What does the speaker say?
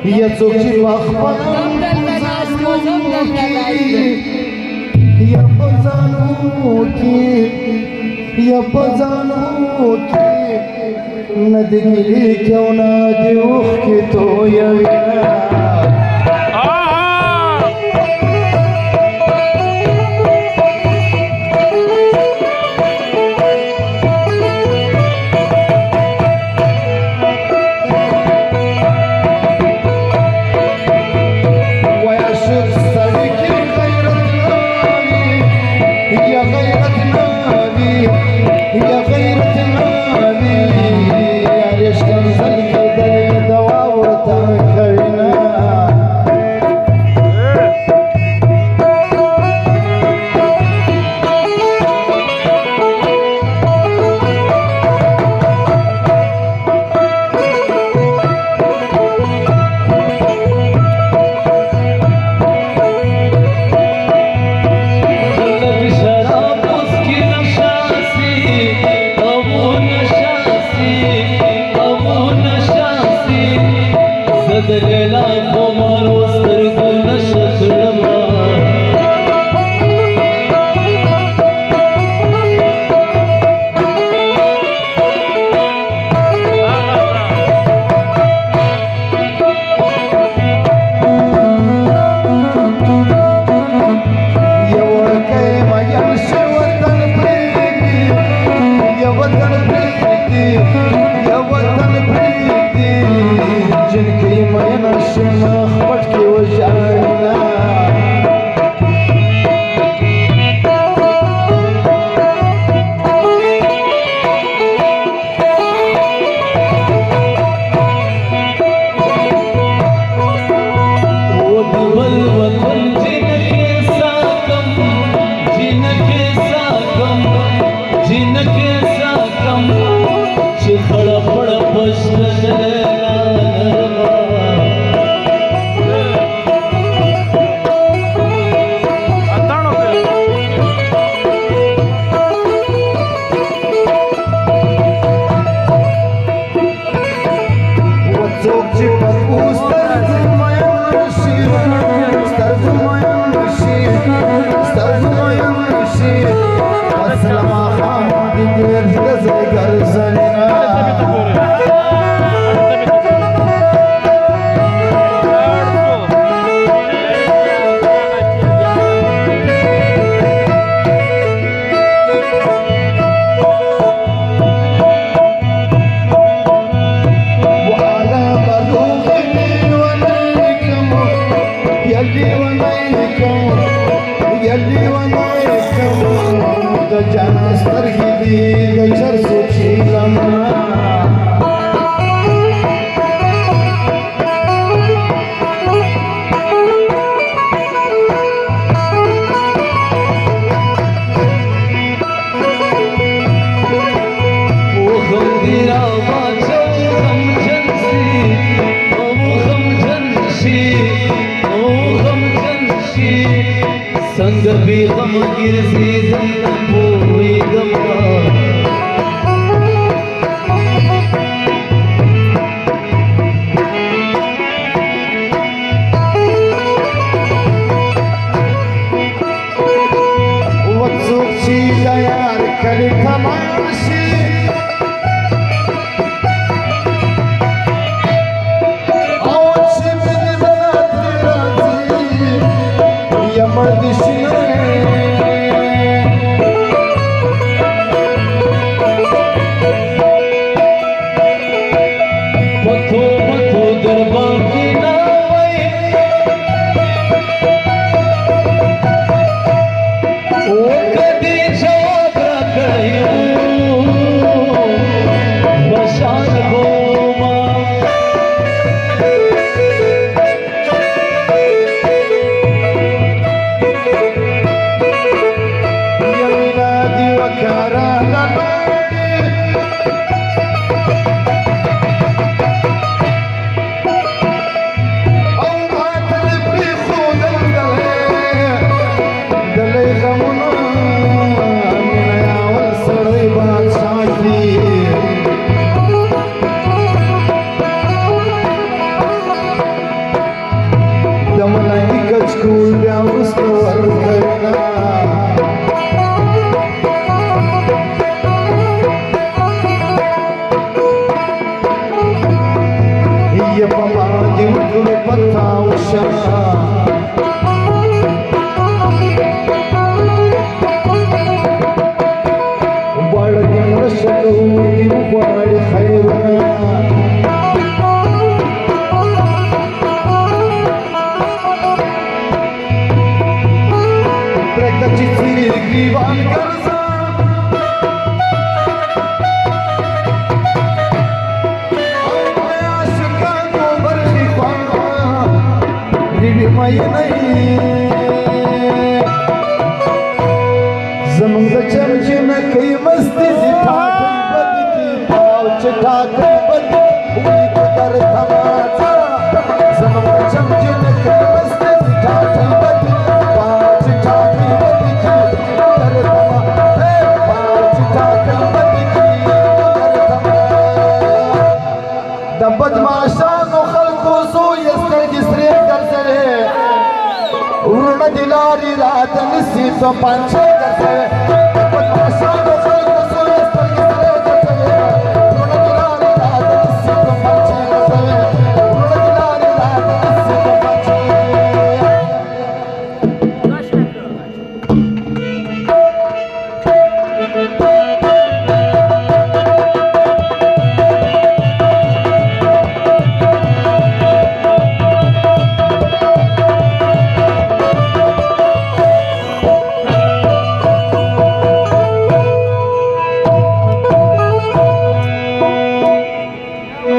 يڅوکي مخبل یا پزانو کی ندګلی کیو نا دیوخ کی تو یوینا संग भी गम गिरसी हुई गमा वत्सुक्षी यार करी थमाशी ओ कदी छोकरा कहियो سکول بیا وروسته ورکوینه یه په باندې وکړو پتاو شه غواړه دې مرسته کوي غواړي خیرونه پرېږده چې څیرې ګریوان ګرځه زمونږ د چمچینه کوي مستي دي ټاټۍ بدې دي او چې ټاټۍ بدې وي د در تماچه زمونږ د چمچینه کوي مستي دي ټاټۍ بدې او چې ټاټۍ بدې دي در تماچه او چې ټاټۍ بدې دي در تماچه د بدمعشانو خلکو زوی سترګې سرې ګرځوې ورونه دې لارې راته نیسي توپانچې ګرځوې